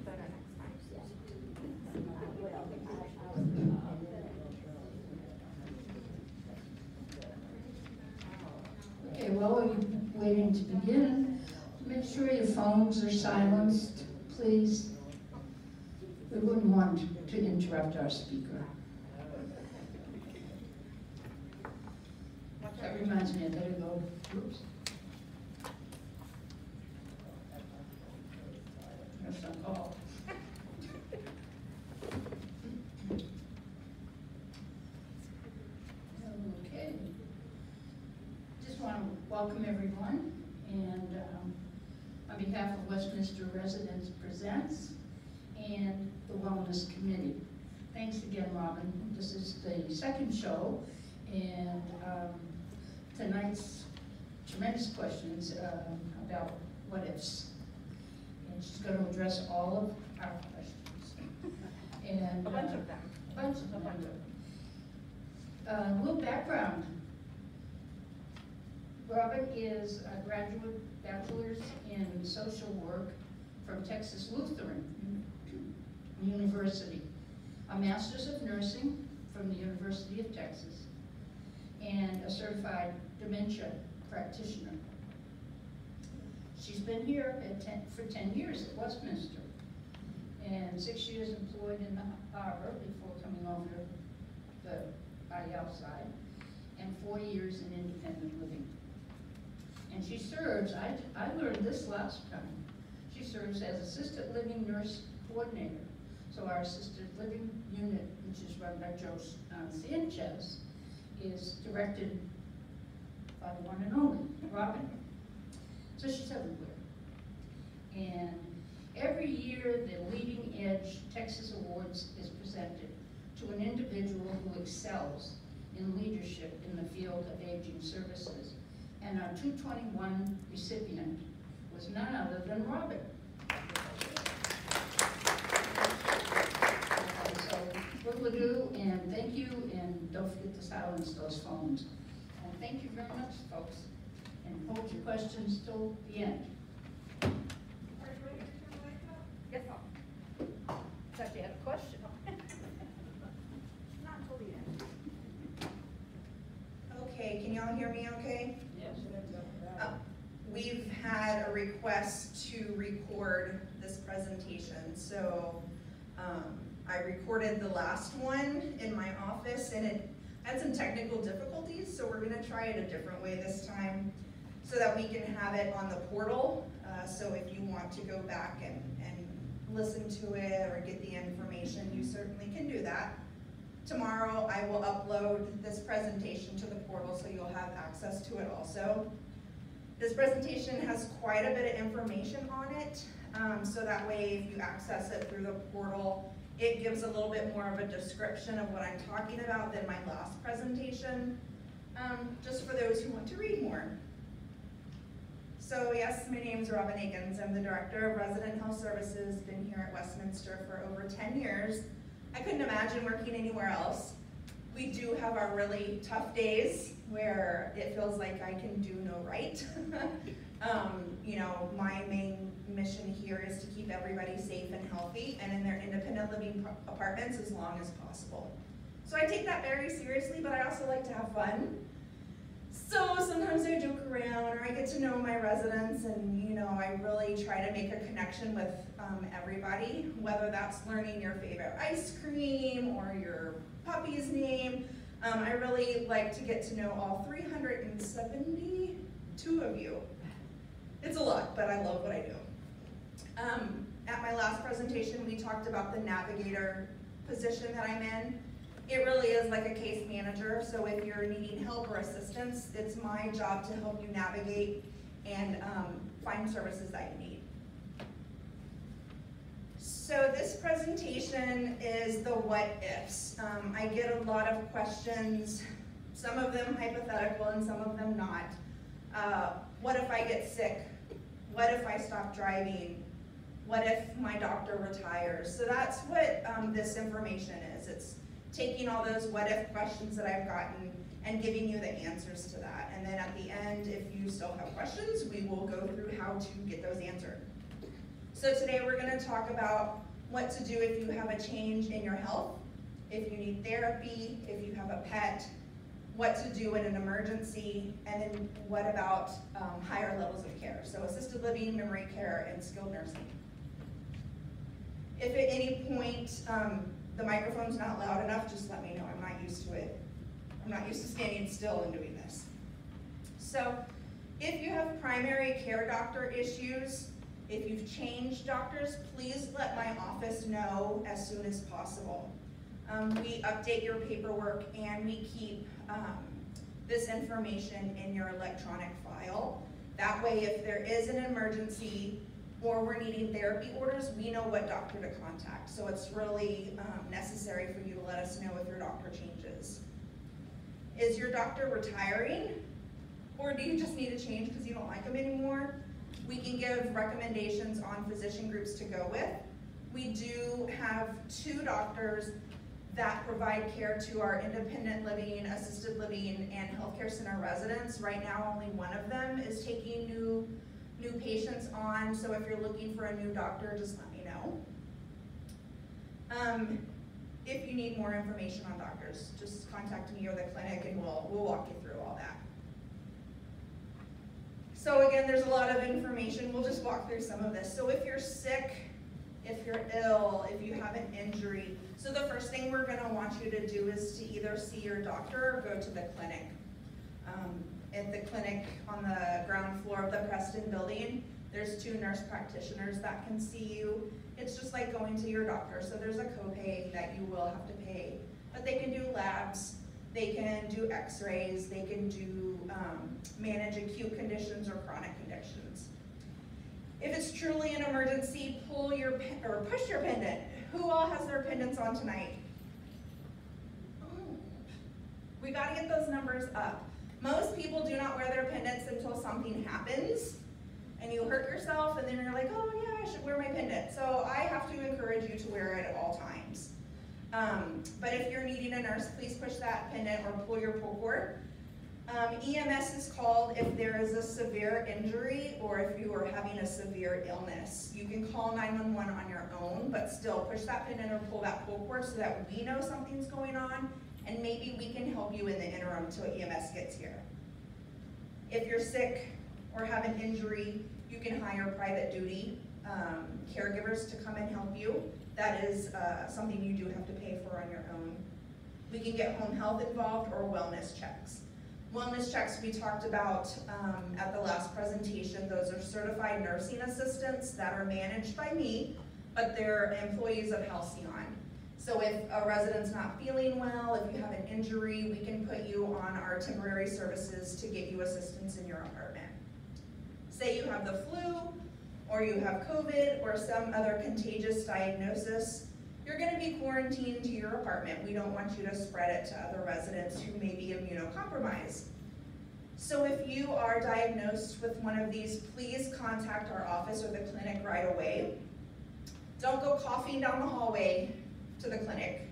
better next time. Okay, while we're waiting to begin, make sure your phones are silenced, please. We wouldn't want to interrupt our speaker. That reminds me, I better go. Oops. There's some call. Okay. Just want to welcome everyone, and on behalf of Westminster Residents Presents and the Wellness Committee. Thanks again, Robin. This is the second show, and tonight's tremendous questions about what ifs. And she's going to address all of our questions. And A bunch of them. A little background. Robin is a graduate bachelor's in social work from Texas Lutheran University, a master's of nursing from the University of Texas, and a certified dementia practitioner. She's been here for 10 years at Westminster, and 6 years employed in the harbor before coming over the IL side, and 4 years in independent living. And she serves, I learned this last time, she serves as assisted living nurse coordinator. So our assisted living unit, which is run by Joe Sanchez, is directed by the one and only Robin. So she's everywhere. And every year the Leading Edge Texas Awards is presented to an individual who excels in leadership in the field of aging services. And our 221 recipient was none other than Robin. So, little ado, and thank you, and don't forget to silence those phones. And thank you very much, folks. And hold your questions till the end. Yes, ma'am. Thought you had a question. Not until the end. Okay, can y'all hear me okay? Yes. We've had a request to record this presentation, so I recorded the last one in my office, and it had some technical difficulties, so we're going to try it a different way this time so that we can have it on the portal. So if you want to go back and listen to it or get the information, you certainly can do that. Tomorrow I will upload this presentation to the portal so you'll have access to it also. This presentation has quite a bit of information on it, so that way if you access it through the portal, it gives a little bit more of a description of what I'm talking about than my last presentation, just for those who want to read more. So yes, my name is Robin Akins. I'm the Director of Resident Health Services, been here at Westminster for over 10 years. I couldn't imagine working anywhere else. We do have our really tough days where it feels like I can do no right. You know, my main mission here is to keep everybody safe and healthy and in their independent living apartments as long as possible. So I take that very seriously, but I also like to have fun. So sometimes I joke around, or I get to know my residents, and you know, I really try to make a connection with everybody, whether that's learning your favorite ice cream or your puppy's name. I really like to get to know all 372 of you. It's a lot, but I love what I do. At my last presentation, we talked about the navigator position that I'm in. It really is like a case manager, so if you're needing help or assistance, it's my job to help you navigate and find services that you need. So this presentation is the what ifs. I get a lot of questions, some of them hypothetical and some of them not. What if I get sick? What if I stop driving? What if my doctor retires? So that's what this information is. It's taking all those what if questions that I've gotten and giving you the answers to that. And then at the end, if you still have questions, we will go through how to get those answered. So today we're going to talk about what to do if you have a change in your health, if you need therapy, if you have a pet, what to do in an emergency, and then what about higher levels of care, so assisted living, memory care, and skilled nursing. If at any point the microphone's not loud enough, just let me know. I'm not used to it. I'm not used to standing still and doing this. So if you have primary care doctor issues, if you've changed doctors, please let my office know as soon as possible. We update your paperwork and we keep this information in your electronic file. That way, if there is an emergency or we're needing therapy orders, we know what doctor to contact. So it's really necessary for you to let us know if your doctor changes. Is your doctor retiring? Or do you just need a change because you don't like them anymore? We can give recommendations on physician groups to go with. We do have 2 doctors that provide care to our independent living, assisted living, and healthcare center residents. Right now, only one of them is taking new patients on, so if you're looking for a new doctor, just let me know. If you need more information on doctors, just contact me or the clinic and we'll walk you through all that. So again, there's a lot of information. We'll just walk through some of this. So if you're sick, if you're ill, if you have an injury, so the first thing we're gonna want you to do is to either see your doctor or go to the clinic. At the clinic on the ground floor of the Preston building, there's 2 nurse practitioners that can see you. It's just like going to your doctor, so there's a copay that you will have to pay. But they can do labs, they can do x-rays, they can do manage acute conditions or chronic conditions. If it's truly an emergency, pull your or push your pendant. Who all has their pendants on tonight? We gotta get those numbers up. Most people do not wear their pendants until something happens and you hurt yourself and then you're like, oh yeah, I should wear my pendant. So I have to encourage you to wear it at all times. But if you're needing a nurse, please push that pendant or pull your pull cord. EMS is called if there is a severe injury or if you are having a severe illness. You can call 911 on your own, but still push that pendant or pull that pull cord so that we know something's going on and maybe we can help you in the interim until EMS gets here. If you're sick or have an injury, you can hire private duty caregivers to come and help you. That is something you do have to pay for on your own. We can get home health involved or wellness checks. Wellness checks we talked about at the last presentation. Those are certified nursing assistants that are managed by me, but they're employees of Halcyon. So if a resident's not feeling well, if you have an injury, we can put you on our temporary services to get you assistance in your apartment. Say you have the flu, or you have COVID, or some other contagious diagnosis, you're gonna be quarantined to your apartment. We don't want you to spread it to other residents who may be immunocompromised. So if you are diagnosed with one of these, please contact our office or the clinic right away. Don't go coughing down the hallway to the clinic.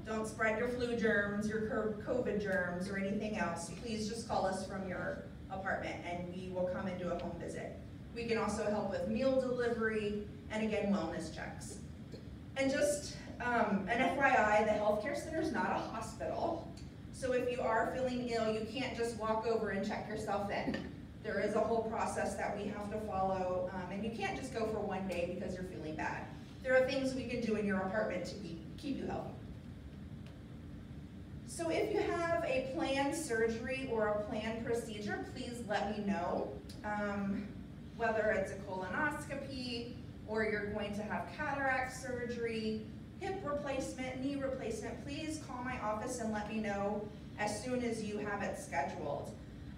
Don't spread your flu germs, your COVID germs, or anything else. Please just call us from your apartment and we will come and do a home visit. We can also help with meal delivery and again, wellness checks. And just an FYI, the healthcare center is not a hospital. So if you are feeling ill, you can't just walk over and check yourself in. There is a whole process that we have to follow, and you can't just go for one day because you're feeling bad. There are things we can do in your apartment to keep you healthy. So if you have a planned surgery or a planned procedure, please let me know. Whether it's a colonoscopy, or you're going to have cataract surgery, hip replacement, knee replacement, please call my office and let me know as soon as you have it scheduled.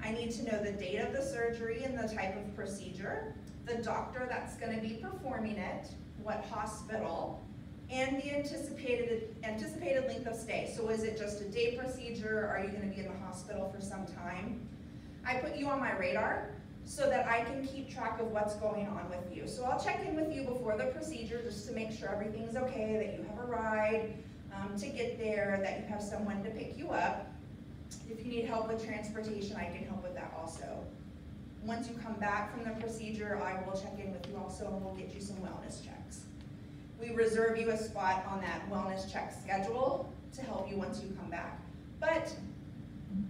I need to know the date of the surgery and the type of procedure, the doctor that's going to be performing it, what hospital, and the anticipated length of stay. So is it just a day procedure? Are you going to be in the hospital for some time? I put you on my radar so that I can keep track of what's going on with you. So I'll check in with you before the procedure just to make sure everything's okay, that you have a ride to get there, that you have someone to pick you up. If you need help with transportation, I can help with that also. Once you come back from the procedure, I will check in with you also and we'll get you some wellness checks. We reserve you a spot on that wellness check schedule to help you once you come back, but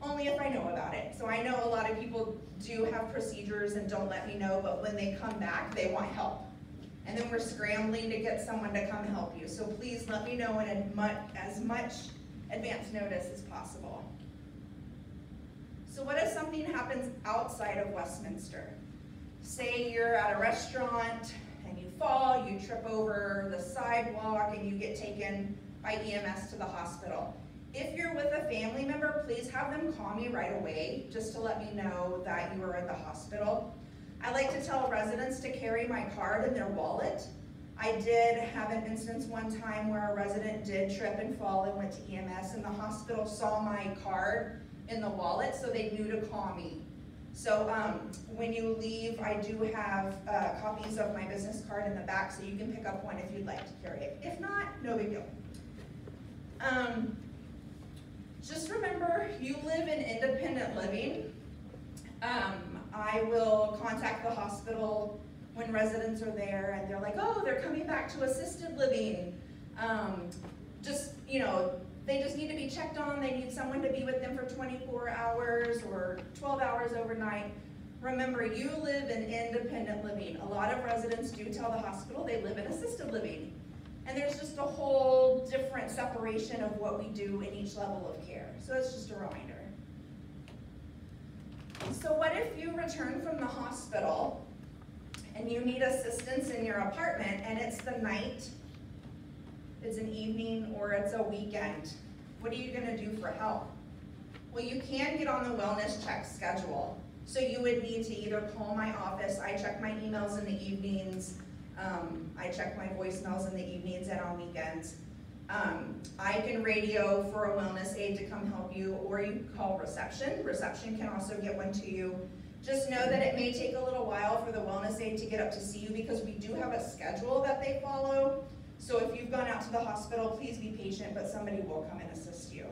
only if I know about it. So I know a lot of people do have procedures and don't let me know, but when they come back, they want help. And then we're scrambling to get someone to come help you. So please let me know in as much advance notice as possible. So what if something happens outside of Westminster? Say you're at a restaurant and you fall, you trip over the sidewalk and you get taken by EMS to the hospital. If you're with a family member, please have them call me right away just to let me know that you are at the hospital. I like to tell residents to carry my card in their wallet. I did have an instance one time where a resident did trip and fall and went to EMS, and the hospital saw my card in the wallet, so they knew to call me. So when you leave, I do have copies of my business card in the back, so you can pick up one if you'd like to carry it. If not, no big deal. Just remember, you live in independent living. I will contact the hospital when residents are there and they're like, oh, they're coming back to assisted living. They just need to be checked on. They need someone to be with them for 24 hours or 12 hours overnight. Remember, you live in independent living. A lot of residents do tell the hospital they live in assisted living. And there's just a whole different separation of what we do in each level of care. So it's just a reminder. So what if you return from the hospital and you need assistance in your apartment and it's the night, it's an evening, or it's a weekend? What are you gonna do for help? Well, you can get on the wellness check schedule. So you would need to either call my office. I check my emails in the evenings. I check my voicemails in the evenings and on weekends. I can radio for a wellness aide to come help you, or you can call reception. Reception can also get one to you. Just know that it may take a little while for the wellness aide to get up to see you because we do have a schedule that they follow. So if you've gone out to the hospital, please be patient, but somebody will come and assist you.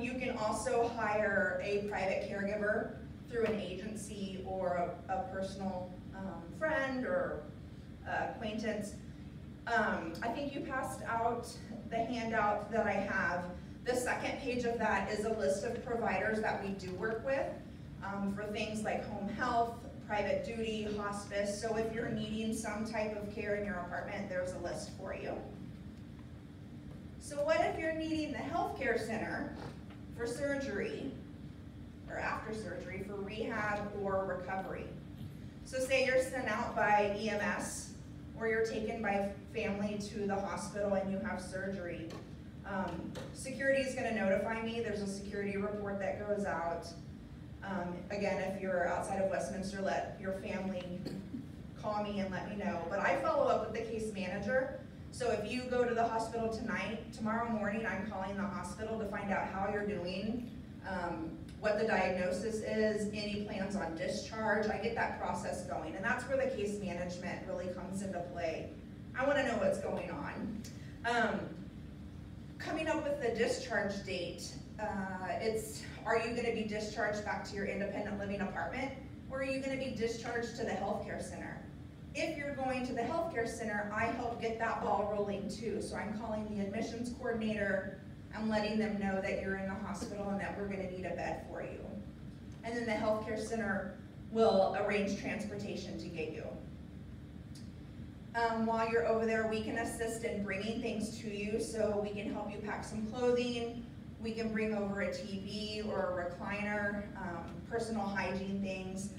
You can also hire a private caregiver through an agency or a personal friend or acquaintance. I think you passed out the handout that I have. The second page of that is a list of providers that we do work with for things like home health, private duty, hospice. So if you're needing some type of care in your apartment, there's a list for you. So what if you're needing the healthcare center for surgery or after surgery for rehab or recovery? So say you're sent out by EMS or you're taken by family to the hospital and you have surgery. Security is going to notify me. There's a security report that goes out. Again, if you're outside of Westminster, let your family call me and let me know. But I follow up with the case manager. So if you go to the hospital tonight, tomorrow morning I'm calling the hospital to find out how you're doing, what the diagnosis is, any plans on discharge. I get that process going, and that's where the case management really comes into play. I want to know what's going on. Coming up with the discharge date, are you going to be discharged back to your independent living apartment, or are you going to be discharged to the healthcare center? If you're going to the healthcare center, I help get that ball rolling too. So I'm calling the admissions coordinator. I'm letting them know that you're in the hospital and that we're going to need a bed for you. And then the healthcare center will arrange transportation to get you. While you're over there, we can assist in bringing things to you. So we can help you pack some clothing. We can bring over a TV or a recliner, personal hygiene things.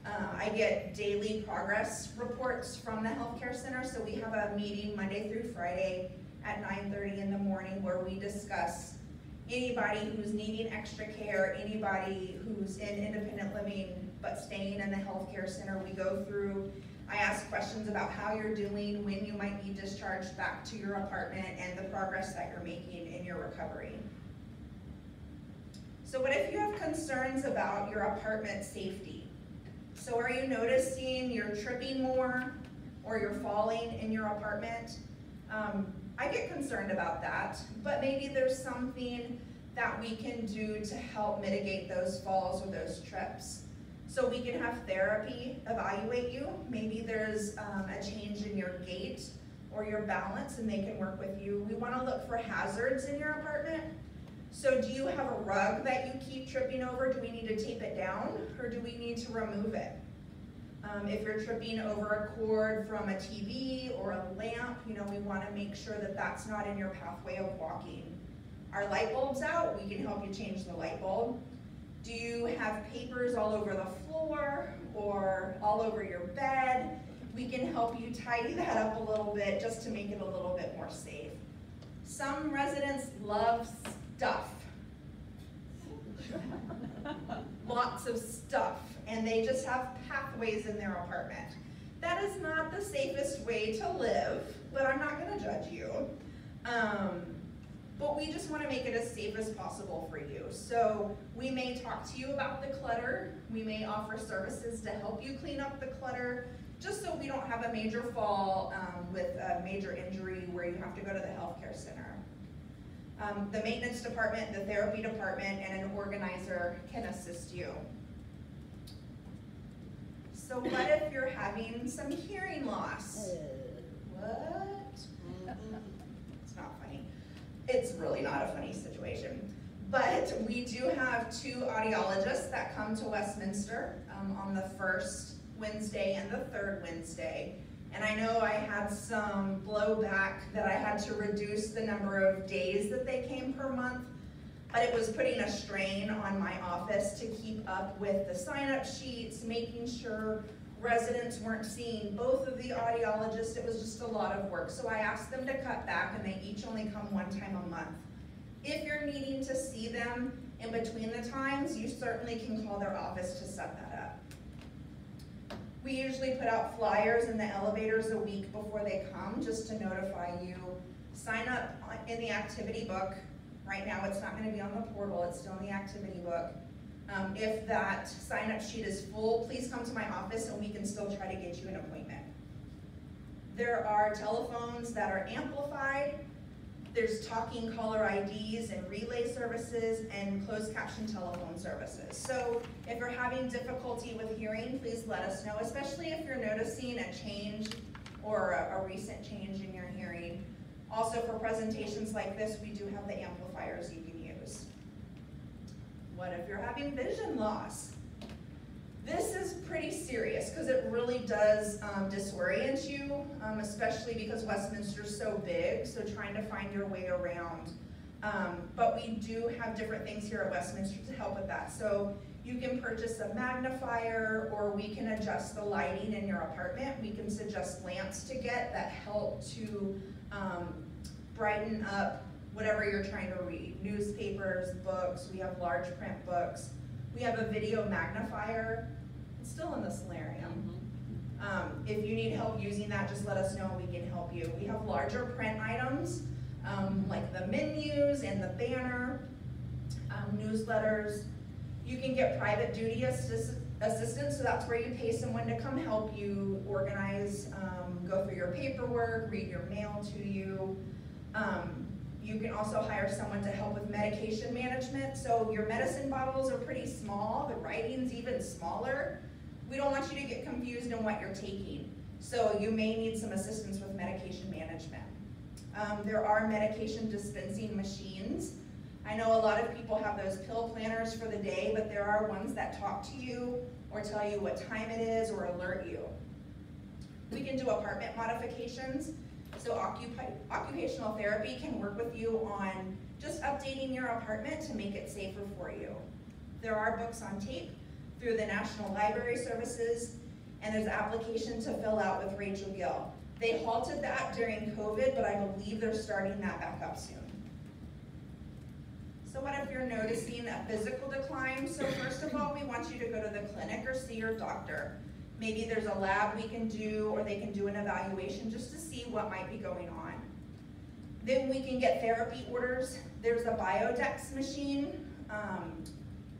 I get daily progress reports from the healthcare center. So we have a meeting Monday through Friday at 9:30 in the morning where we discuss anybody who's needing extra care, anybody who's in independent living but staying in the healthcare center. We go through, I ask questions about how you're doing, when you might be discharged back to your apartment, and the progress that you're making in your recovery. So what if you have concerns about your apartment safety? So are you noticing you're tripping more or you're falling in your apartment? I get concerned about that, but maybe there's something that we can do to help mitigate those falls or those trips. So we can have therapy evaluate you. Maybe there's a change in your gait or your balance, and they can work with you. We want to look for hazards in your apartment. So do you have a rug that you keep tripping over? Do we need to tape it down, or do we need to remove it? If you're tripping over a cord from a TV or a lamp, we want to make sure that that's not in your pathway of walking. Are light bulbs out? We can help you change the light bulb. Do you have papers all over the floor or all over your bed? We can help you tidy that up a little bit just to make it a little bit more safe. Some residents love stuff. Lots of stuff, and they just have pathways in their apartment. That is not the safest way to live, but I'm not going to judge you. But we just want to make it as safe as possible for you. So we may talk to you about the clutter. We may offer services to help you clean up the clutter, just so we don't have a major fall with a major injury where you have to go to the healthcare center. The maintenance department, the therapy department, and an organizer can assist you. So what if you're having some hearing loss? What? It's not funny. It's really not a funny situation. But we do have 2 audiologists that come to Westminster on the first Wednesday and the third Wednesday. And I know I had some blowback that I had to reduce the number of days that they came per month, but it was putting a strain on my office to keep up with the sign-up sheets, making sure residents weren't seeing both of the audiologists. It was just a lot of work. So I asked them to cut back, and they each only come 1 time a month. If you're needing to see them in between the times, you certainly can call their office to set that up. We usually put out flyers in the elevators a week before they come, just to notify you. Sign up in the activity book. Right now it's not going to be on the portal, it's still in the activity book. If that sign-up sheet is full, please come to my office and we can still try to get you an appointment. There are telephones that are amplified. There's talking caller IDs and relay services and closed caption telephone services. So if you're having difficulty with hearing, please let us know, especially if you're noticing a change or a recent change in your hearing. Also for presentations like this, we do have the amplifiers you can use. What if you're having vision loss? This is pretty serious because it really does disorient you, especially because Westminster's so big, so trying to find your way around. But we do have different things here at Westminster to help with that. So you can purchase a magnifier, or we can adjust the lighting in your apartment. We can suggest lamps to get that help to brighten up whatever you're trying to read. Newspapers, books, we have large print books. We have a video magnifier. It's still in the solarium. If you need help using that, just let us know and we can help you. We have larger print items, like the menus and the banner, newsletters. You can get private duty assistance, so that's where you pay someone to come help you organize, go through your paperwork, read your mail to you. You can also hire someone to help with medication management. So your medicine bottles are pretty small, the writing's even smaller. We don't want you to get confused in what you're taking. So you may need some assistance with medication management. There are medication dispensing machines. I know a lot of people have those pill planners for the day, but there are ones that talk to you or tell you what time it is or alert you. We can do apartment modifications. So occupational therapy can work with you on just updating your apartment to make it safer for you. There are books on tape through the National Library Services, and there's an application to fill out with Rachel Gill. They halted that during COVID, but I believe they're starting that back up soon. So what if you're noticing a physical decline? So first of all, we want you to go to the clinic or see your doctor. Maybe there's a lab we can do, or they can do an evaluation just to see what might be going on. Then we can get therapy orders. There's a Biodex machine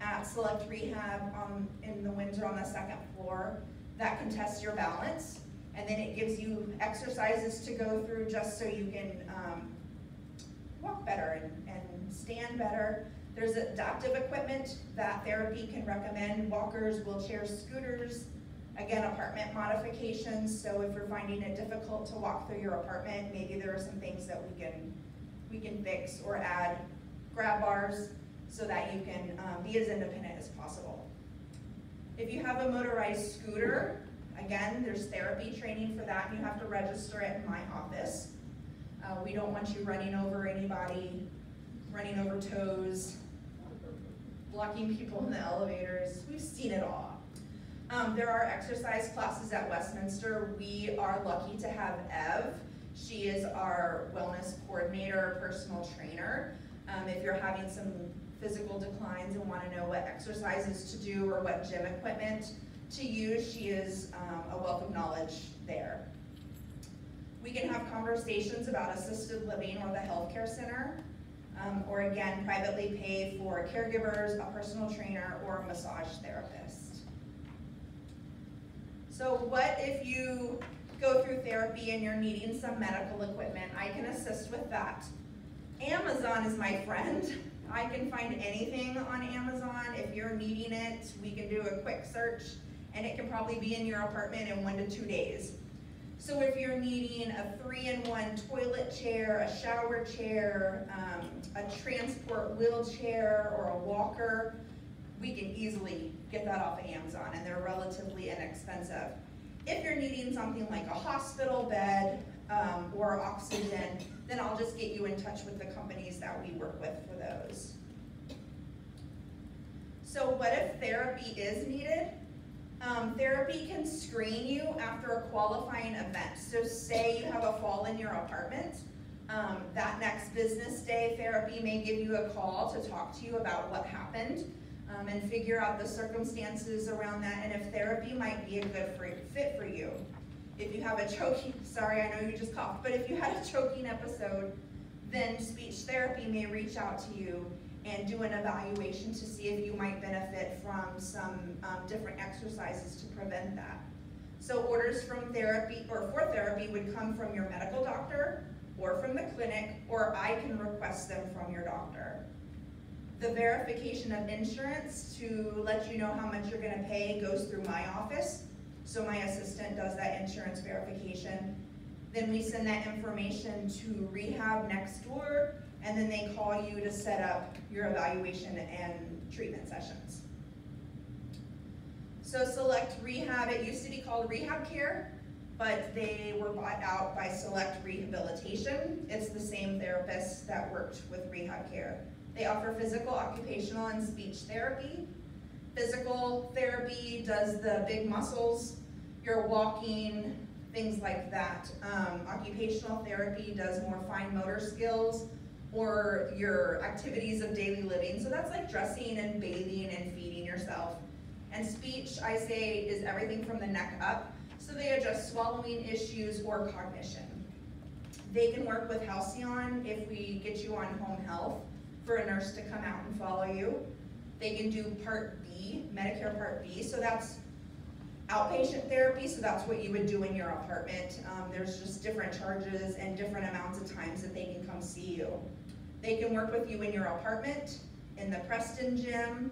at Select Rehab in the Windsor on the 2nd floor that can test your balance. And then it gives you exercises to go through just so you can walk better and stand better. There's adaptive equipment that therapy can recommend: walkers, wheelchairs, scooters. Again, apartment modifications. So if you're finding it difficult to walk through your apartment, maybe there are some things that we can fix or add. Grab bars so that you can be as independent as possible. If you have a motorized scooter, again, there's therapy training for that, and you have to register it in my office. We don't want you running over anybody, running over toes, blocking people in the elevators. We've seen it all. There are exercise classes at Westminster. We are lucky to have Ev. She is our wellness coordinator, personal trainer. If you're having some physical declines and want to know what exercises to do or what gym equipment to use, she is a wealth of knowledge there. We can have conversations about assisted living or the healthcare center, or again, privately pay for caregivers, a personal trainer, or a massage therapist. So what if you go through therapy and you're needing some medical equipment? I can assist with that. Amazon is my friend. I can find anything on Amazon. If you're needing it, we can do a quick search, and it can probably be in your apartment in 1 to 2 days. So if you're needing a 3-in-1 toilet chair, a shower chair, a transport wheelchair, or a walker, we can easily get that off of Amazon, and they're relatively inexpensive. If you're needing something like a hospital bed or oxygen, then I'll just get you in touch with the companies that we work with for those. So what if therapy is needed? Therapy can screen you after a qualifying event. So say you have a fall in your apartment. That next business day, therapy may give you a call to talk to you about what happened and figure out the circumstances around that, and if therapy might be a good fit for you. If you have a choking, sorry, I know you just coughed, but if you had a choking episode, then speech therapy may reach out to you and do an evaluation to see if you might benefit from some different exercises to prevent that. So orders from therapy or for therapy would come from your medical doctor or from the clinic, or I can request them from your doctor. The verification of insurance to let you know how much you're going to pay goes through my office. So my assistant does that insurance verification. Then we send that information to rehab next door, and then they call you to set up your evaluation and treatment sessions. So Select Rehab, it used to be called Rehab Care, but they were bought out by Select Rehabilitation. It's the same therapists that worked with Rehab Care. They offer physical, occupational, and speech therapy. Physical therapy does the big muscles, your walking, things like that. Occupational therapy does more fine motor skills or your activities of daily living. So that's like dressing and bathing and feeding yourself. And speech, I say, is everything from the neck up. So they adjust swallowing issues or cognition. They can work with Halcyon if we get you on home health for a nurse to come out and follow you. They can do Part B, Medicare Part B, so that's outpatient therapy, so that's what you would do in your apartment. There's just different charges and different amounts of times that they can come see you. They can work with you in your apartment, in the Preston gym,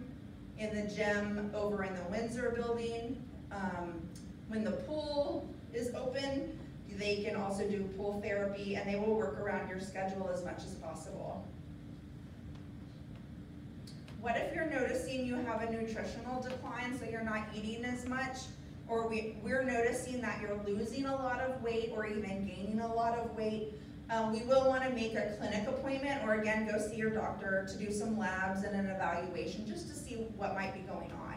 in the gym over in the Windsor building. When the pool is open, they can also do pool therapy, and they will work around your schedule as much as possible. What if you're noticing you have a nutritional decline, so you're not eating as much, or we're noticing that you're losing a lot of weight or even gaining a lot of weight? We will want to make a clinic appointment, or again, go see your doctor to do some labs and an evaluation just to see what might be going on.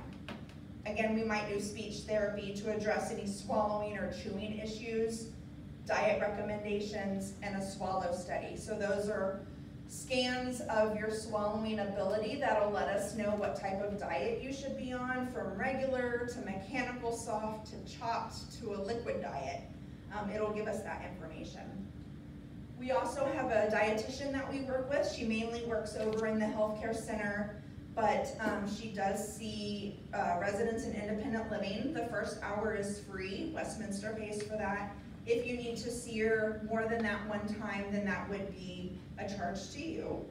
Again, we might do speech therapy to address any swallowing or chewing issues, diet recommendations, and a swallow study. So those are scans of your swallowing ability that'll let us know what type of diet you should be on, from regular to mechanical soft to chopped to a liquid diet. It'll give us that information. We also have a dietitian that we work with. She mainly works over in the healthcare center, but she does see residents in independent living. The first hour is free. Westminster pays for that. If you need to see her more than that one time, then that would be a charge to you.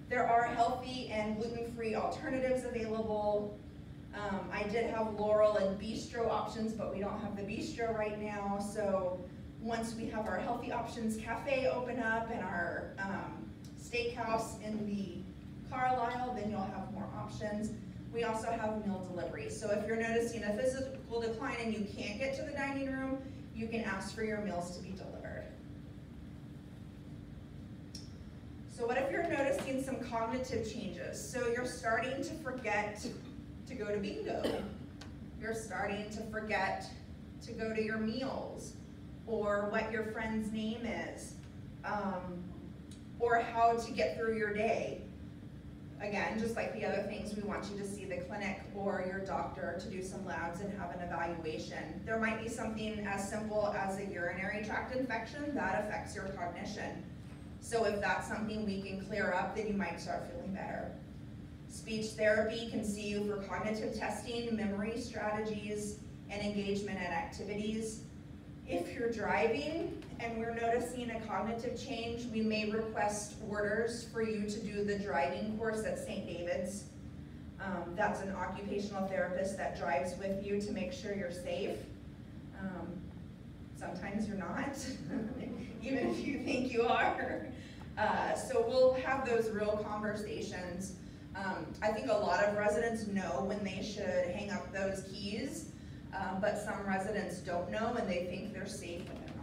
There are healthy and gluten-free alternatives available. I did have Laurel and Bistro options, but we don't have the Bistro right now. So once we have our Healthy Options Cafe open up and our steakhouse in the Carlisle, then you'll have more options. We also have meal delivery. So if you're noticing a physical decline and you can't get to the dining room, you can ask for your meals to be delivered. So what if you're noticing some cognitive changes? So you're starting to forget to go to bingo. You're starting to forget to go to your meals, or what your friend's name is, or how to get through your day. Again, just like the other things, we want you to see the clinic or your doctor to do some labs and have an evaluation. There might be something as simple as a urinary tract infection that affects your cognition. So if that's something we can clear up, then you might start feeling better. Speech therapy can see you for cognitive testing, memory strategies, and engagement in activities. If you're driving and we're noticing a cognitive change, we may request orders for you to do the driving course at St. David's. That's an occupational therapist that drives with you to make sure you're safe. Sometimes you're not, even if you think you are. So we'll have those real conversations. I think a lot of residents know when they should hang up those keys, but some residents don't know and they think they're safe when they're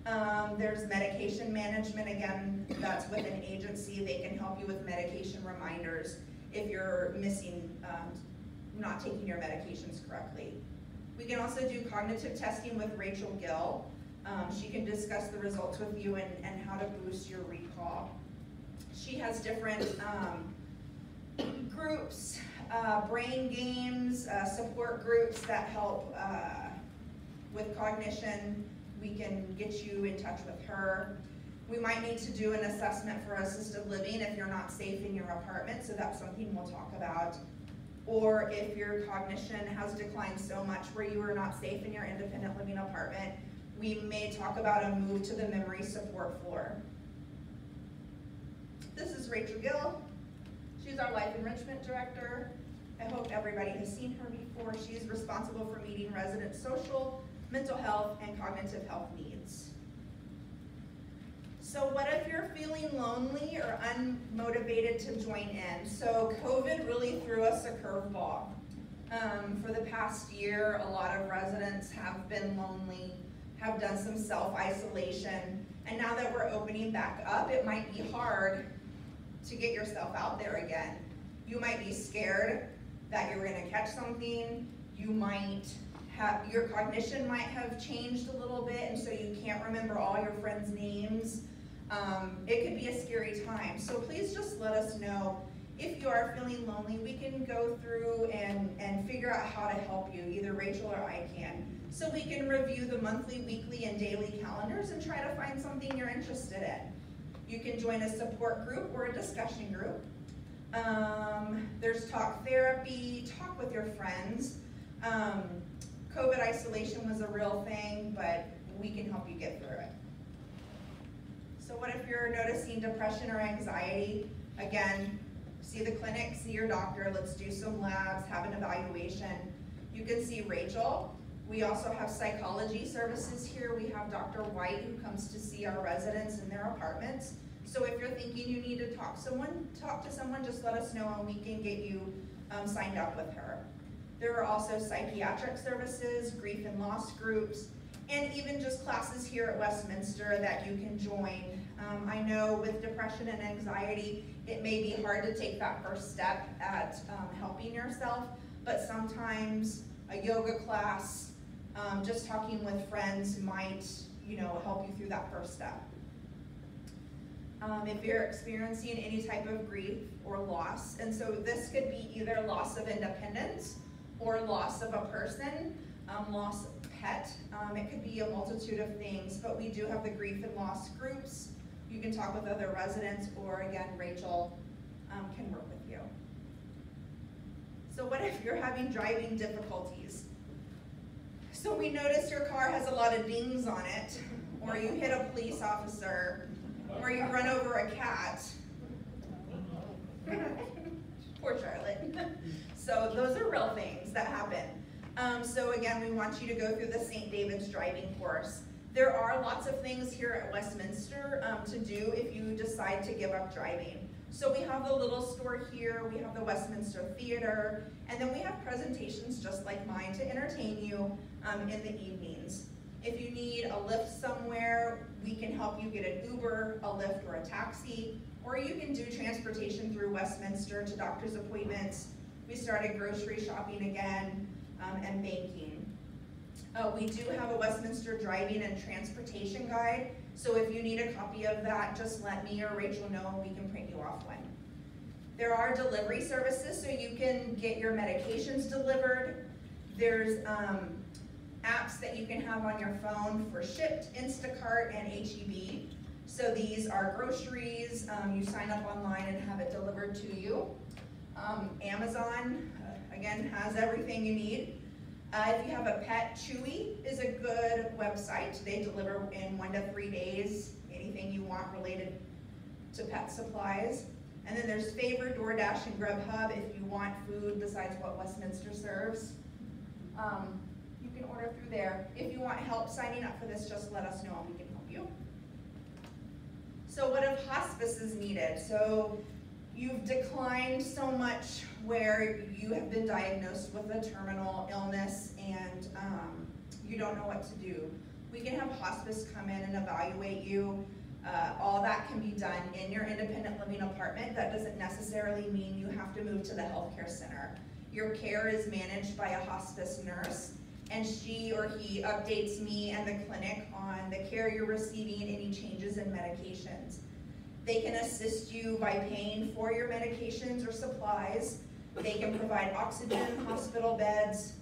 not. There's medication management. Again, that's with an agency. They can help you with medication reminders if you're missing, not taking your medications correctly. We can also do cognitive testing with Rachel Gill. She can discuss the results with you and how to boost your recall. She has different groups, brain games, support groups that help with cognition. We can get you in touch with her. We might need to do an assessment for assisted living if you're not safe in your apartment, so that's something we'll talk about. Or if your cognition has declined so much where you are not safe in your independent living apartment, we may talk about a move to the memory support floor. This is Rachel Gill. She's our Life Enrichment Director. I hope everybody has seen her before. She's responsible for meeting residents' social, mental health, and cognitive health needs. So what if you're feeling lonely or unmotivated to join in? So COVID really threw us a curveball. For the past year, a lot of residents have been lonely, have done some self-isolation, and now that we're opening back up, it might be hard to get yourself out there again. You might be scared that you're gonna catch something. You might have, your cognition might have changed a little bit, and so you can't remember all your friends' names. It could be a scary time. So please just let us know if you are feeling lonely. We can go through and figure out how to help you, either Rachel or I can. So we can review the monthly, weekly, and daily calendars and try to find something you're interested in. You can join a support group or a discussion group. There's talk therapy, talk with your friends. COVID isolation was a real thing, but we can help you get through it. So what if you're noticing depression or anxiety? Again, see the clinic, see your doctor, let's do some labs, have an evaluation. You can see Rachel. We also have psychology services here. We have Dr. White who comes to see our residents in their apartments. So if you're thinking you need to talk to someone, just let us know and we can get you signed up with her. There are also psychiatric services, grief and loss groups, and even just classes here at Westminster that you can join. I know with depression and anxiety, it may be hard to take that first step at helping yourself, but sometimes a yoga class, just talking with friends might, help you through that first step. If you're experiencing any type of grief or loss, and so this could be either loss of independence or loss of a person, loss of pet. It could be a multitude of things, but we do have the grief and loss groups. You can talk with other residents, or again, Rachel can work with you. So what if you're having driving difficulties? So we notice your car has a lot of dings on it, or you hit a police officer, or you run over a cat, Poor Charlotte. So those are real things that happen. So again, we want you to go through the St. David's driving course. There are lots of things here at Westminster to do if you decide to give up driving. So we have the little store here, we have the Westminster Theater, and then we have presentations just like mine to entertain you in the evenings. If you need a lift somewhere, we can help you get an Uber, a Lyft, or a taxi, or you can do transportation through Westminster to doctor's appointments. We started grocery shopping again, and banking. We do have a Westminster driving and transportation guide, so if you need a copy of that, just let me or Rachel know and we can print you off one. There are delivery services, so you can get your medications delivered. There's apps that you can have on your phone for Shipt, Instacart, and HEB. So these are groceries. You sign up online and have it delivered to you. Amazon, again, has everything you need. If you have a pet, Chewy is a good website. They deliver in 1 to 3 days, anything you want related to pet supplies. And then there's Favor, DoorDash, and Grubhub if you want food besides what Westminster serves. You can order through there. If you want help signing up for this, just let us know and we can help you. So what if hospice is needed? So you've declined so much where you have been diagnosed with a terminal illness and you don't know what to do. We can have hospice come in and evaluate you. All that can be done in your independent living apartment. That doesn't necessarily mean you have to move to the healthcare center. Your care is managed by a hospice nurse, and she or he updates me and the clinic on the care you're receiving, any changes in medications. They can assist you by paying for your medications or supplies. They can provide oxygen, hospital beds,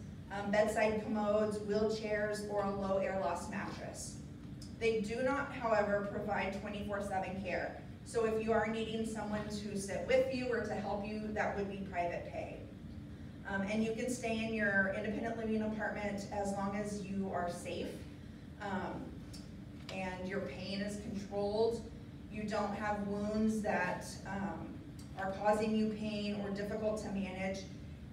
bedside commodes, wheelchairs, or a low air loss mattress. They do not, however, provide 24/7 care. So if you are needing someone to sit with you or to help you, that would be private pay. And you can stay in your independent living apartment as long as you are safe and your pain is controlled. You don't have wounds that are causing you pain or difficult to manage.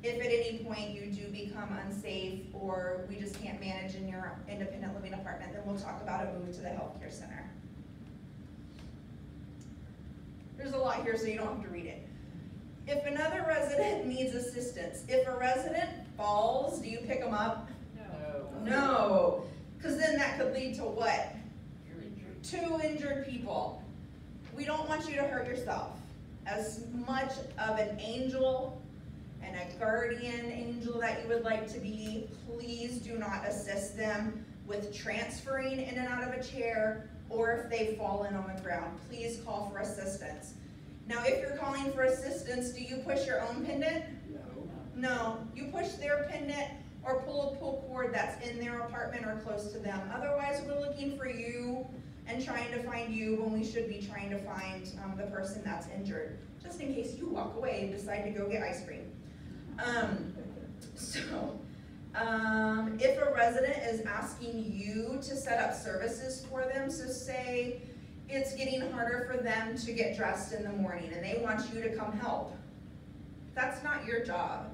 If at any point you do become unsafe or we just can't manage in your independent living apartment, then we'll talk about a move to the healthcare center. There's a lot here, so you don't have to read it. If another resident needs assistance, if a resident falls, do you pick them up? No. No, because then that could lead to what? You're injured. 2 injured people. We don't want you to hurt yourself. As much of an angel and a guardian angel that you would like to be, please do not assist them with transferring in and out of a chair or if they've fallen on the ground. Please call for assistance. Now, if you're calling for assistance, do you push your own pendant? No. No, you push their pendant or pull a pull cord that's in their apartment or close to them. Otherwise, we're looking for you and trying to find you when we should be trying to find the person that's injured, just in case you walk away and decide to go get ice cream. If a resident is asking you to set up services for them, so say it's getting harder for them to get dressed in the morning and they want you to come help, that's not your job.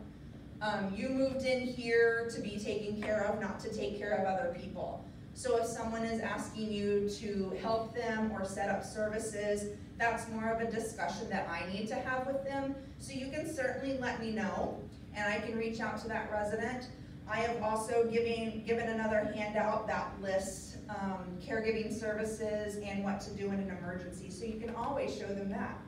You moved in here to be taken care of, not to take care of other people. So if someone is asking you to help them or set up services, that's more of a discussion that I need to have with them. So you can certainly let me know and I can reach out to that resident. I have also given another handout that lists caregiving services and what to do in an emergency, so you can always show them that.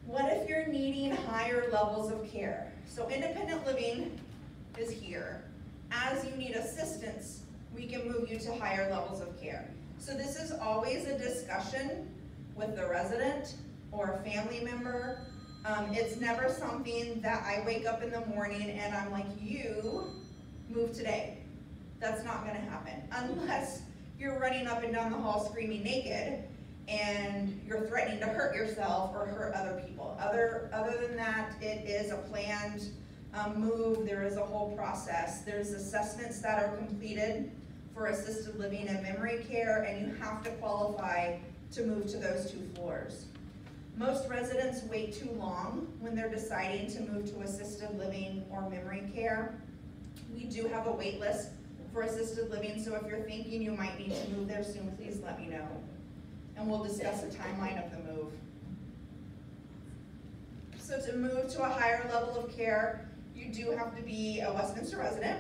What if you're needing higher levels of care? So independent living is here. As you need assistance, we can move you to higher levels of care. So this is always a discussion with the resident or a family member. It's never something that I wake up in the morning and I'm like, you move today. That's not gonna happen unless you're running up and down the hall screaming naked and you're threatening to hurt yourself or hurt other people. Other than that, it is a planned move. There is a whole process. There's assessments that are completed for assisted living and memory care, and you have to qualify to move to those 2 floors. Most residents wait too long when they're deciding to move to assisted living or memory care. We do have a wait list for assisted living, so if you're thinking you might need to move there soon, please let me know. And we'll discuss the timeline of the move. So to move to a higher level of care, you do have to be a Westminster resident.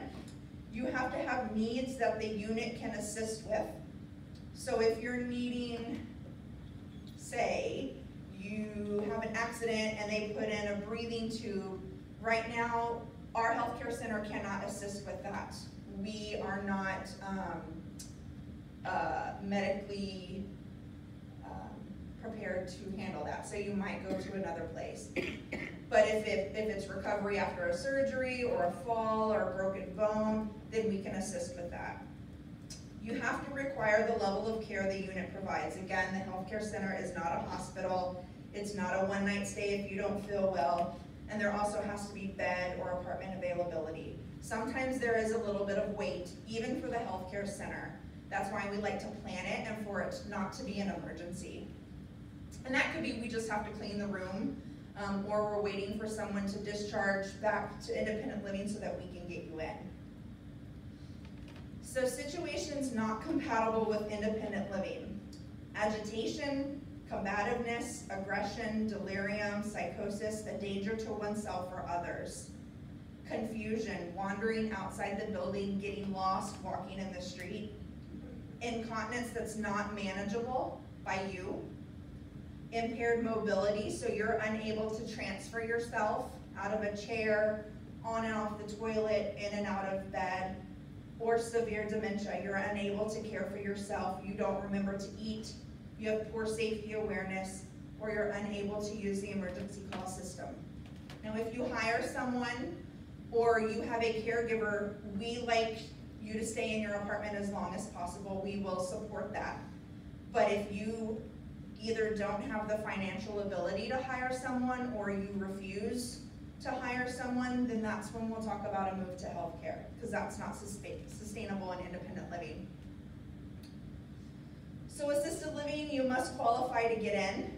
You have to have needs that the unit can assist with. So if you're needing, say, you have an accident and they put in a breathing tube, right now our healthcare center cannot assist with that. We are not medically prepared to handle that, so you might go to another place. But if it's recovery after a surgery or a fall or a broken bone, then we can assist with that. You have to require the level of care the unit provides. Again, the healthcare center is not a hospital. It's not a one-night stay if you don't feel well. And there also has to be bed or apartment availability. Sometimes there is a little bit of wait, even for the healthcare center. That's why we like to plan it and for it not to be an emergency. And that could be we just have to clean the room, or we're waiting for someone to discharge back to independent living so that we can get you in. So situations not compatible with independent living: agitation, combativeness, aggression, delirium, psychosis, a danger to oneself or others, confusion, wandering outside the building, getting lost, walking in the street, incontinence that's not manageable by you, impaired mobility, so you're unable to transfer yourself out of a chair, on and off the toilet, in and out of bed, or severe dementia. You're unable to care for yourself, you don't remember to eat, you have poor safety awareness, or you're unable to use the emergency call system. Now, if you hire someone or you have a caregiver, we like you to stay in your apartment as long as possible. We will support that. But if you either don't have the financial ability to hire someone or you refuse to hire someone, then that's when we'll talk about a move to healthcare, because that's not sustainable in independent living. So assisted living, you must qualify to get in,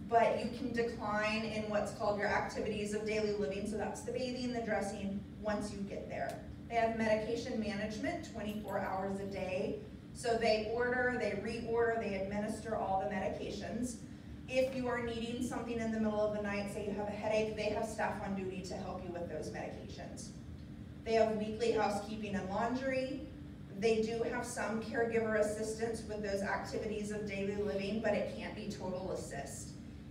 but you can decline in what's called your activities of daily living, so that's the bathing, the dressing, once you get there. They have medication management 24 hours a day, so they order, they reorder, they administer all the medications. If you are needing something in the middle of the night, say you have a headache, they have staff on duty to help you with those medications. They have weekly housekeeping and laundry. They do have some caregiver assistance with those activities of daily living, but it can't be total assist.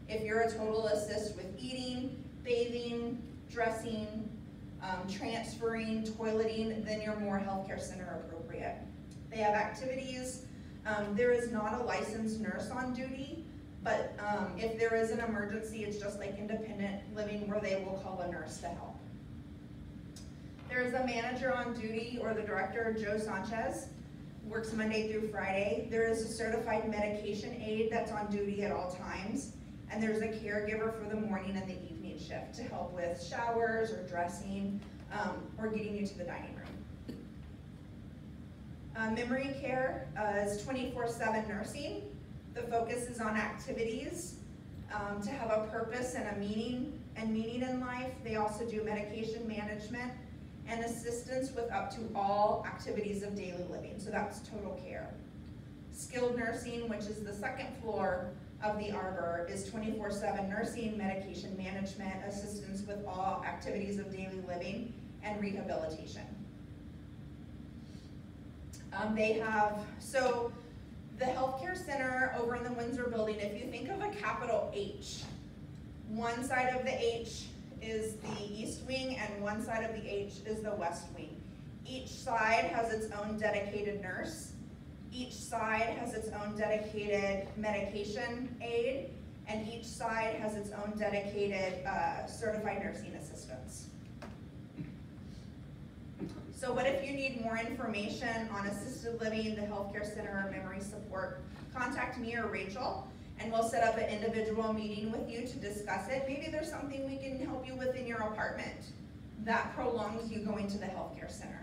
If you're a total assist with eating, bathing, dressing, transferring, toileting, then you're more healthcare center appropriate. They have activities. There is not a licensed nurse on duty, but if there is an emergency, it's just like independent living where they will call a nurse to help. There is a manager on duty, or the director, Joe Sanchez, works Monday through Friday. There is a certified medication aide that's on duty at all times, and there's a caregiver for the morning and the evening shift to help with showers or dressing or getting you to the dining room. Memory care is 24/7 nursing. The focus is on activities to have a purpose and a meaning in life. They also do medication management and assistance with up to all activities of daily living, so that's total care. Skilled nursing, which is the second floor of the arbor, is 24/7 nursing, medication management, assistance with all activities of daily living, and rehabilitation. So the healthcare center over in the Windsor building, if you think of a capital H, one side of the H is the east wing and one side of the H is the west wing. Each side has its own dedicated nurse. Each side has its own dedicated medication aide, and each side has its own dedicated certified nursing assistants. So what if you need more information on assisted living, the healthcare center, or memory support? Contact me or Rachel, and we'll set up an individual meeting with you to discuss it. Maybe there's something we can help you with in your apartment that prolongs you going to the healthcare center.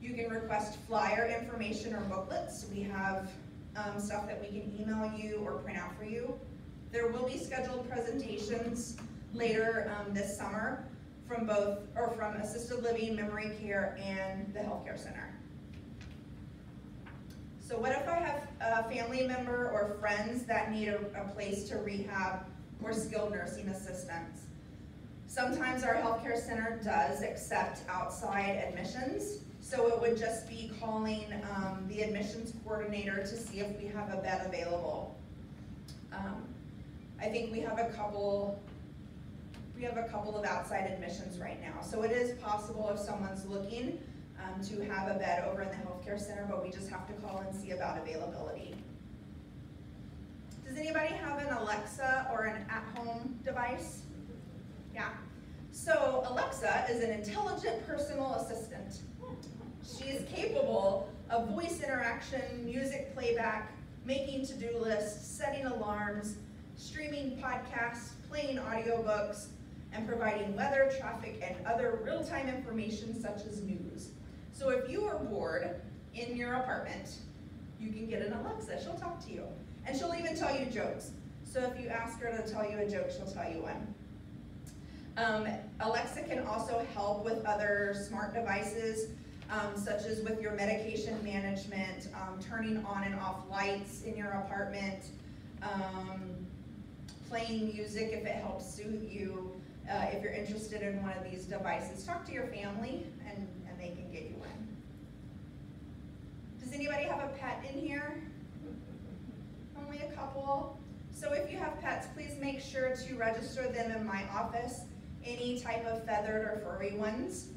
You can request flyer information or booklets. We have stuff that we can email you or print out for you. There will be scheduled presentations later this summer from from assisted living, memory care, and the healthcare center. So what if I have a family member or friends that need a place to rehab or skilled nursing assistance? Sometimes our healthcare center does accept outside admissions, so it would just be calling the admissions coordinator to see if we have a bed available. I think we have a couple of outside admissions right now, so it is possible if someone's looking to have a bed over in the healthcare center, but we just have to call and see about availability. Does anybody have an Alexa or an at-home device? Yeah. So Alexa is an intelligent personal assistant. She is capable of voice interaction, music playback, making to-do lists, setting alarms, streaming podcasts, playing audiobooks, and providing weather, traffic, and other real-time information such as news. So if you are bored in your apartment, you can get an Alexa. She'll talk to you. And she'll even tell you jokes. So if you ask her to tell you a joke, she'll tell you one. Alexa can also help with other smart devices, such as with your medication management, turning on and off lights in your apartment, playing music if it helps suit you. If you're interested in one of these devices, talk to your family and they can get you one. Does anybody have a pet in here? Only a couple. So if you have pets, please make sure to register them in my office, any type of feathered or furry ones.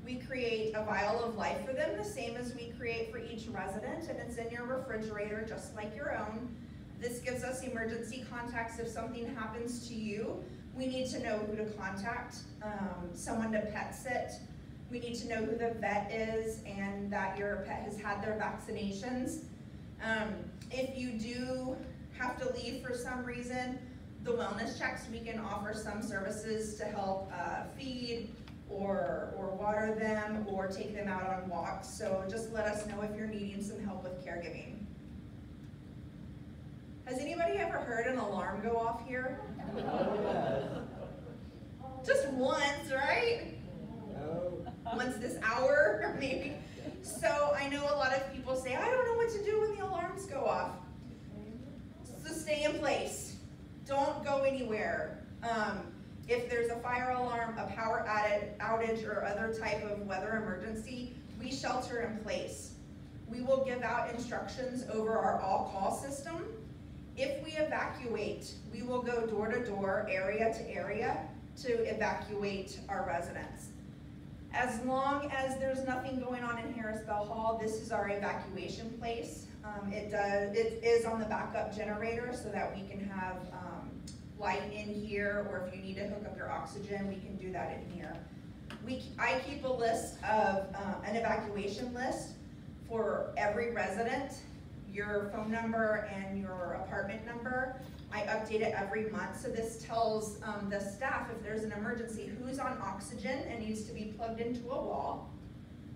We create a vial of life for them, the same as we create for each resident, and it's in your refrigerator just like your own. This gives us emergency contacts if something happens to you. We need to know who to contact, someone to pet sit. We need to know who the vet is and that your pet has had their vaccinations. If you do have to leave for some reason, the wellness checks, we can offer some services to help feed or water them or take them out on walks. So just let us know if you're needing some help with caregiving. Has anybody ever heard an alarm go off here? Just once, right? Once this hour, maybe. So I know a lot of people say, I don't know what to do when the alarms go off. So stay in place. Don't go anywhere. If there's a fire alarm, a power outage, or other type of weather emergency, we shelter in place. We will give out instructions over our all-call system. If we evacuate, we will go door to door, area to area, to evacuate our residents. As long as there's nothing going on in Harris Bell Hall, this is our evacuation place. It is on the backup generator so that we can have light in here, or if you need to hook up your oxygen, we can do that in here. I keep a list of, an evacuation list for every resident, your phone number and your apartment number. I update it every month, so this tells the staff if there's an emergency, who's on oxygen and needs to be plugged into a wall,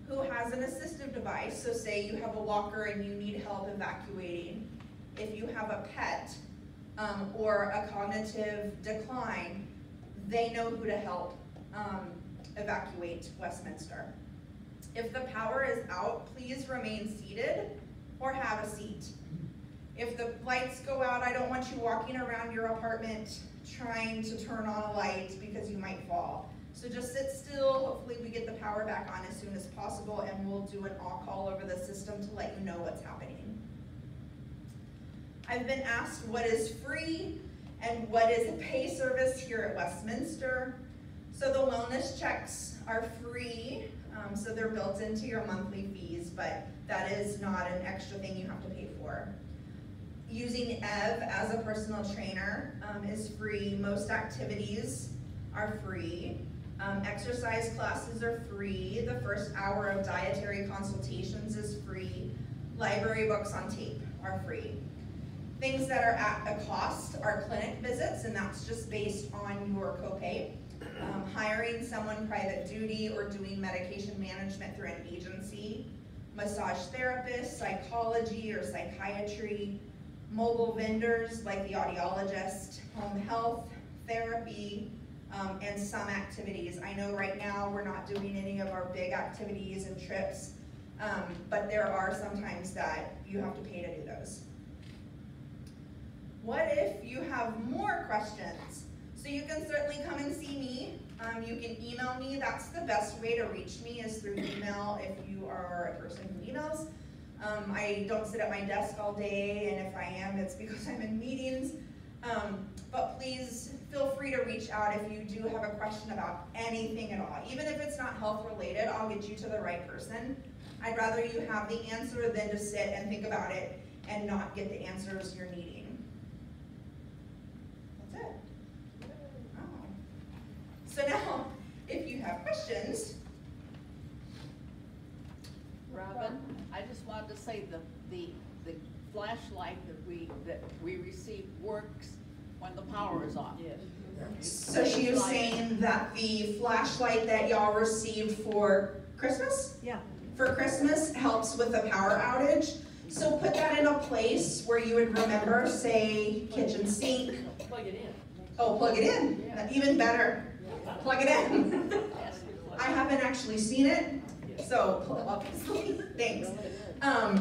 who has an assistive device, so say you have a walker and you need help evacuating. If you have a pet or a cognitive decline, they know who to help evacuate Westminster. If the power is out, please remain seated or have a seat. If the lights go out, I don't want you walking around your apartment trying to turn on a light because you might fall. So just sit still. Hopefully we get the power back on as soon as possible, and we'll do an all-call over the system to let you know what's happening. I've been asked what is free and what is a pay service here at Westminster. So the wellness checks are free, so they're built into your monthly fees, but that is not an extra thing you have to pay for. Using Ev as a personal trainer is free. Most activities are free. Exercise classes are free. The first hour of dietary consultations is free. Library books on tape are free. Things that are at a cost are clinic visits, and that's just based on your copay. Hiring someone private duty or doing medication management through an agency. Massage therapist, psychology or psychiatry, mobile vendors like the audiologist, home health, therapy, and some activities. I know right now we're not doing any of our big activities and trips, but there are some times that you have to pay to do those. What if you have more questions? So you can certainly come and see me. You can email me. That's the best way to reach me, is through email if you are a person who emails. I don't sit at my desk all day, and if I am, it's because I'm in meetings. But please feel free to reach out if you do have a question about anything at all. Even if it's not health related, I'll get you to the right person. I'd rather you have the answer than to sit and think about it and not get the answers you're needing. That's it. Oh. So now, if you have questions. Robin, I just wanted to say the flashlight that we receive works when the power is on. Yes. So she was saying that the flashlight that y'all received for Christmas? Yeah. For Christmas helps with the power outage. So put that in a place where you would remember, say, kitchen sink. Plug it in. Oh, plug it in. Yeah. Even better. Plug it in. I haven't actually seen it, so obviously, thanks.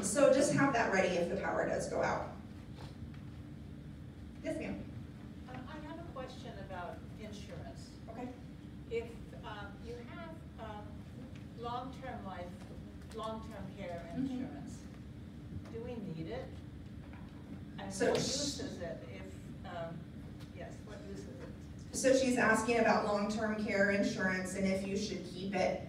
So just have that ready if the power does go out. Yes, ma'am. I have a question about insurance. Okay. If you have long-term care insurance, do we need it? And So what use is it if, yes, what use is it? So she's asking about long-term care insurance and if you should keep it.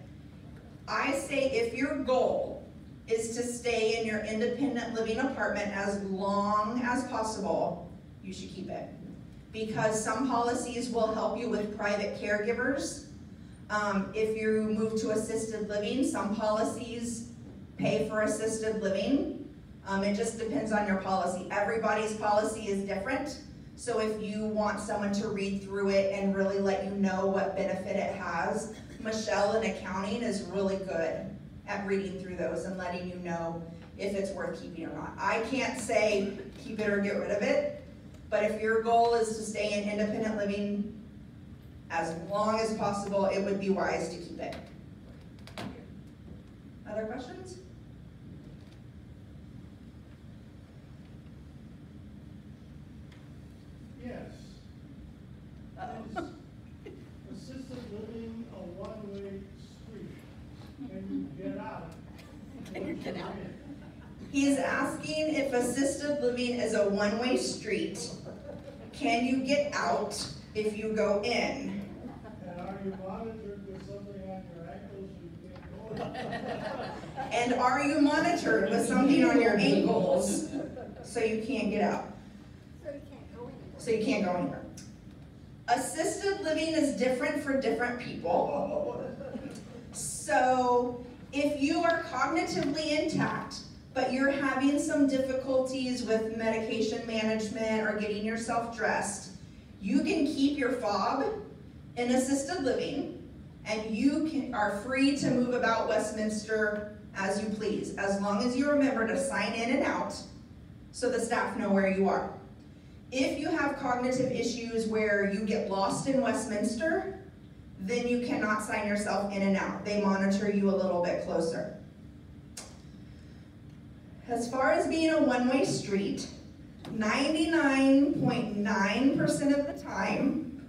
I say if your goal is to stay in your independent living apartment as long as possible, you should keep it. Because some policies will help you with private caregivers. If you move to assisted living, some policies pay for assisted living. It just depends on your policy. Everybody's policy is different. So if you want someone to read through it and really let you know what benefit it has, Michelle in accounting is really good at reading through those and letting you know if it's worth keeping or not. I can't say keep it or get rid of it, but if your goal is to stay in independent living as long as possible, it would be wise to keep it. Other questions? Yes. Is assisted living a one-way street? Can you get out? Can you get out? He's asking if assisted living is a one-way street. Can you get out if you go in? And are you monitored with something on your ankles so you can't go? And are you monitored with something on your ankles so you can't get out? So you can't go anywhere. Assisted living is different for different people. So if you are cognitively intact, but you're having some difficulties with medication management or getting yourself dressed, you can keep your fob in assisted living, and you are free to move about Westminster as you please, as long as you remember to sign in and out so the staff know where you are. If you have cognitive issues where you get lost in Westminster, then you cannot sign yourself in and out. They monitor you a little bit closer. As far as being a one-way street, 99.9% of the time,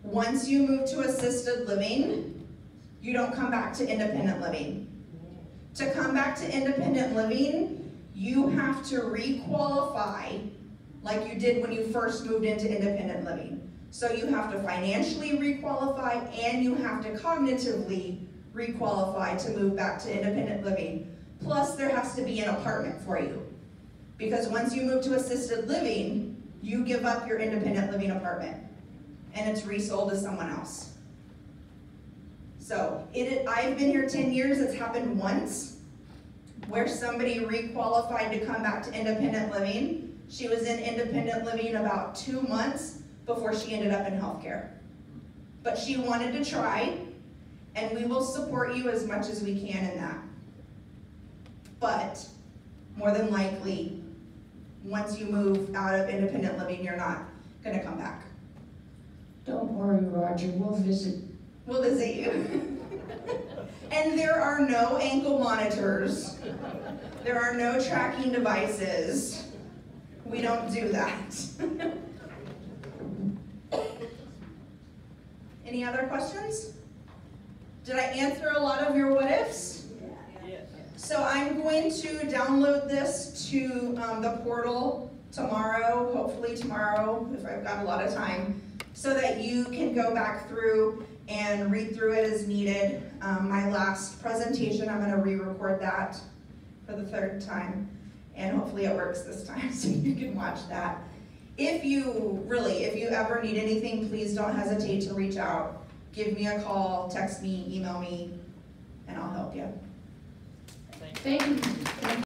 once you move to assisted living, you don't come back to independent living. To come back to independent living, you have to re-qualify like you did when you first moved into independent living. So you have to financially re-qualify and you have to cognitively re-qualify to move back to independent living. Plus there has to be an apartment for you. Because once you move to assisted living, you give up your independent living apartment and it's resold to someone else. So I've been here 10 years, it's happened once where somebody re-qualified to come back to independent living. She was in independent living about 2 months before she ended up in healthcare. But she wanted to try, and we will support you as much as we can in that. But more than likely, once you move out of independent living, you're not gonna come back. Don't worry, Roger, we'll visit. We'll visit you. And there are no ankle monitors. There are no tracking devices. We don't do that. Any other questions? Did I answer a lot of your what ifs? Yes. So I'm going to download this to the portal tomorrow, hopefully tomorrow, if I've got a lot of time, so that you can go back through and read through it as needed. My last presentation, I'm gonna re-record that for the 3rd time, and hopefully it works this time so you can watch that. If you ever need anything, please don't hesitate to reach out. Give me a call, text me, email me, and I'll help you. Thank you.